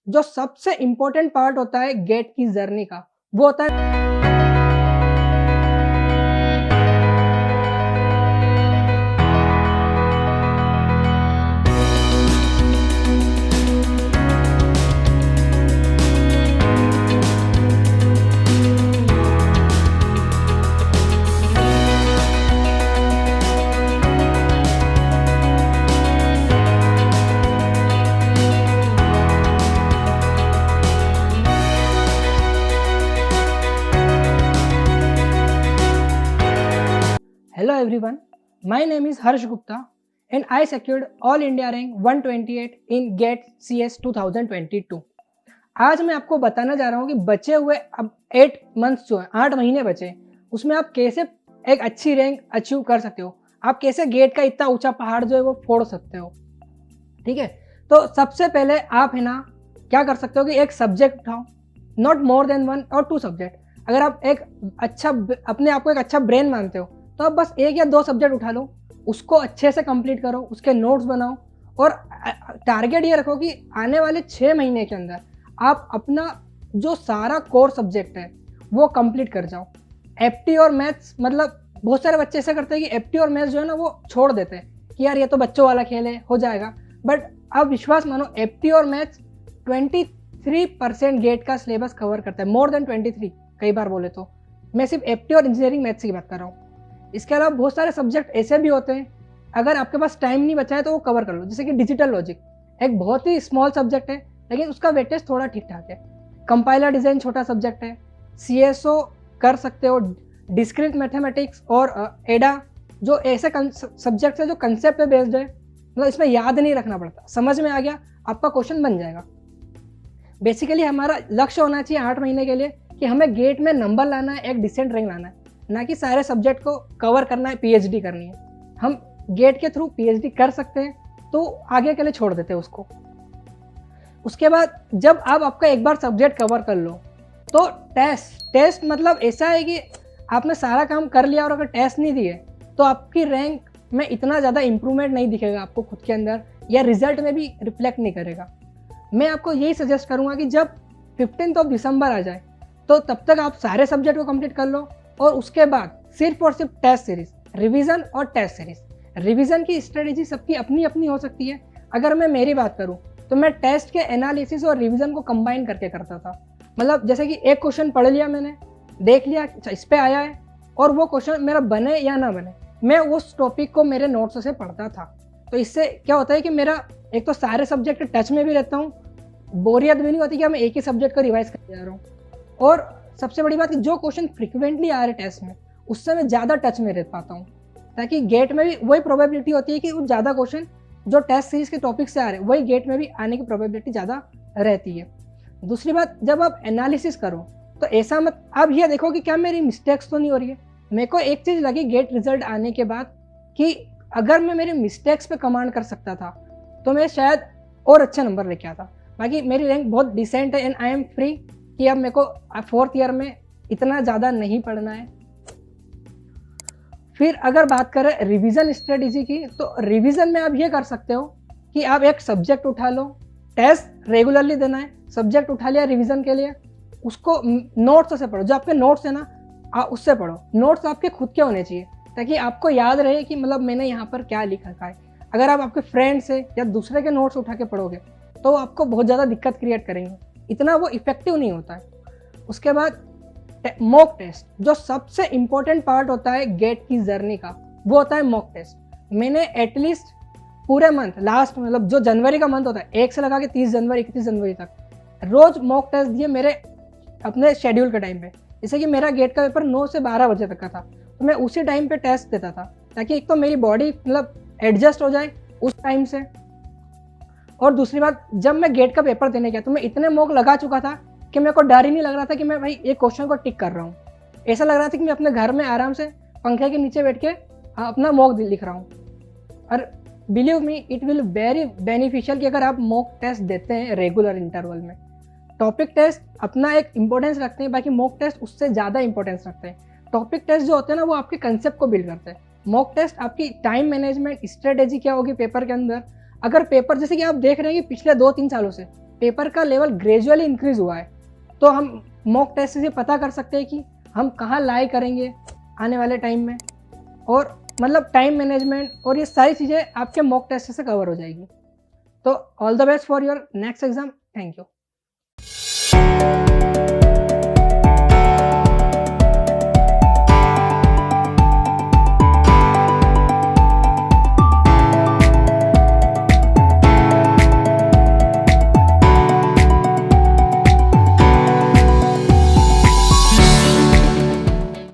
जो सबसे important part होता है गेट की जर्नी का, वो होता है Hello everyone, my name is Harsh Gupta and I secured All India rank 128 in GATE CS 2022. आज मैं आपको बताना जा रहा हूँ कि बचे हुए अब 8 मंथ्स जो है 8 महीने बचे, उसमें आप कैसे एक अच्छी रैंक अचीव कर सकते हो, आप कैसे गेट का इतना ऊंचा पहाड़ जो है वो फोड़ सकते हो। ठीक है, तो सबसे पहले आप है ना क्या कर सकते हो कि एक सब्जेक्ट उठाओ, नॉट मोर देन 1 और 2 सब्जेक्ट। अगर आप एक अच्छा अपने आप को एक अच्छा ब्रेन मानते हो तो आप बस 1 या 2 सब्जेक्ट उठा लो, उसको अच्छे से कंप्लीट करो, उसके नोट्स बनाओ और टारगेट ये रखो कि आने वाले 6 महीने के अंदर आप अपना जो सारा कोर सब्जेक्ट है वो कंप्लीट कर जाओ। एफटी और मैथ्स, मतलब बहुत सारे बच्चे ऐसा करते हैं कि एफटी और मैथ्स जो है ना वो छोड़ देते हैं कि यार ये तो बच्चों वाला खेल है, हो जाएगा। बट आप विश्वास मानो, एफटी और मैथ्स 23% गेट का सिलेबस कवर करता है, मोर देन 23 कई बार बोले तो। मैं सिर्फ एफटी और इंजीनियरिंग मैथ्स की बात कर रहा हूँ। इसके अलावा बहुत सारे सब्जेक्ट ऐसे भी होते हैं, अगर आपके पास टाइम नहीं बचा है तो वो कवर कर लो। जैसे कि डिजिटल लॉजिक एक बहुत ही स्मॉल सब्जेक्ट है लेकिन उसका वेटेज थोड़ा ठीक ठाक है। कंपाइलर डिज़ाइन छोटा सब्जेक्ट है, सीएसओ कर सकते हो, डिस्क्रीट मैथमेटिक्स और एडा जो ऐसे सब्जेक्ट है जो कंसेप्ट पे बेस्ड है, मतलब इसमें याद नहीं रखना पड़ता, समझ में आ गया आपका क्वेश्चन बन जाएगा। बेसिकली हमारा लक्ष्य होना चाहिए 8 महीने के लिए कि हमें गेट में नंबर लाना है, एक डिसेंट रैंक लाना है, ना कि सारे सब्जेक्ट को कवर करना है, पीएचडी करनी है। हम गेट के थ्रू पीएचडी कर सकते हैं तो आगे के लिए छोड़ देते हैं उसको। उसके बाद जब आप आपका एक बार सब्जेक्ट कवर कर लो तो टेस्ट मतलब ऐसा है कि आपने सारा काम कर लिया और अगर टेस्ट नहीं दिए तो आपकी रैंक में इतना ज़्यादा इंप्रूवमेंट नहीं दिखेगा आपको खुद के अंदर, या रिजल्ट में भी रिफ्लेक्ट नहीं करेगा। मैं आपको यही सजेस्ट करूँगा कि जब 15 दिसंबर आ जाए तो तब तक आप सारे सब्जेक्ट को कंप्लीट कर लो और उसके बाद सिर्फ और सिर्फ टेस्ट सीरीज, रिवीजन और टेस्ट सीरीज। रिवीजन की स्ट्रेटेजी सबकी अपनी अपनी हो सकती है। अगर मैं मेरी बात करूं तो मैं टेस्ट के एनालिसिस और रिवीजन को कंबाइन करके करता था। मतलब जैसे कि एक क्वेश्चन पढ़ लिया मैंने, देख लिया इस पे आया है और वो क्वेश्चन मेरा बने या ना बने, मैं उस टॉपिक को मेरे नोट्स से पढ़ता था। तो इससे क्या होता है कि मेरा एक तो सारे सब्जेक्ट टच में भी रहता हूँ, बोरियत भी नहीं होती कि मैं एक ही सब्जेक्ट को रिवाइज करते जा रहा हूँ, और सबसे बड़ी बात कि जो क्वेश्चन फ्रिक्वेंटली आ रहे टेस्ट में उससे मैं ज़्यादा टच में रह पाता हूँ, ताकि गेट में भी वही प्रोबेबिलिटी होती है कि वो ज़्यादा क्वेश्चन जो टेस्ट सीरीज के टॉपिक से आ रहे हैं वही गेट में भी आने की प्रोबेबिलिटी ज़्यादा रहती है। दूसरी बात, जब आप एनालिसिस करो तो ऐसा मत आप ये देखो कि क्या मेरी मिस्टेक्स तो नहीं हो रही है। मेरे को एक चीज़ लगी गेट रिजल्ट आने के बाद कि अगर मैं मेरी मिस्टेक्स पे कमांड कर सकता था तो मैं शायद और अच्छा नंबर लेके आता। बाकी मेरी रैंक बहुत डिसेंट है एंड आई एम फ्री कि अब मेरे को 4th ईयर में इतना ज़्यादा नहीं पढ़ना है। फिर अगर बात करें रिवीजन स्ट्रेटेजी की, तो रिवीजन में आप ये कर सकते हो कि आप एक सब्जेक्ट उठा लो, टेस्ट रेगुलरली देना है, सब्जेक्ट उठा लिया रिवीजन के लिए, उसको नोट्स से पढ़ो, जो आपके नोट्स है ना उससे पढ़ो। नोट्स आपके खुद के होने चाहिए ताकि आपको याद रहे कि मतलब मैंने यहाँ पर क्या लिखा है। अगर आप आपके फ्रेंड से या दूसरे के नोट्स उठा के पढ़ोगे तो आपको बहुत ज़्यादा दिक्कत क्रिएट करेंगे, इतना वो इफेक्टिव नहीं होता है। उसके बाद मॉक टेस्ट, जो सबसे इम्पोर्टेंट पार्ट होता है गेट की जर्नी का, वो होता है मॉक टेस्ट। मैंने एटलीस्ट पूरे मंथ लास्ट, मतलब जो जनवरी का मंथ होता है 1 से लगा के 30 जनवरी 31 जनवरी तक रोज मॉक टेस्ट दिए मेरे अपने शेड्यूल के टाइम पे। जैसे कि मेरा गेट का पेपर 9 से 12 बजे तक का था तो मैं उसी टाइम पे टेस्ट देता था ताकि एक तो मेरी बॉडी मतलब एडजस्ट हो जाए उस टाइम से, और दूसरी बात जब मैं गेट का पेपर देने गया तो मैं इतने मॉक लगा चुका था कि मेरे को डर ही नहीं लग रहा था कि मैं भाई एक क्वेश्चन को टिक कर रहा हूँ। ऐसा लग रहा था कि मैं अपने घर में आराम से पंखे के नीचे बैठ के अपना मॉक लिख रहा हूँ। और believe me it will very beneficial कि अगर आप मॉक टेस्ट देते हैं रेगुलर इंटरवल में। टॉपिक टेस्ट अपना एक इंपॉर्टेंस रखते हैं, बाकी मॉक टेस्ट उससे ज़्यादा इंपॉर्टेंस रखते हैं। टॉपिक टेस्ट जो होते हैं ना वो आपके कंसेप्ट को बिल्ड करते हैं। मॉक टेस्ट आपकी टाइम मैनेजमेंट स्ट्रेटेजी क्या होगी पेपर के अंदर। अगर पेपर जैसे कि आप देख रहे हैं कि पिछले 2-3 सालों से पेपर का लेवल ग्रेजुअली इंक्रीज हुआ है, तो हम मॉक टेस्ट से पता कर सकते हैं कि हम कहाँ लाई करेंगे आने वाले टाइम में, और मतलब टाइम मैनेजमेंट और ये सारी चीज़ें आपके मॉक टेस्ट से कवर हो जाएगी। तो all the best for your next exam. Thank you.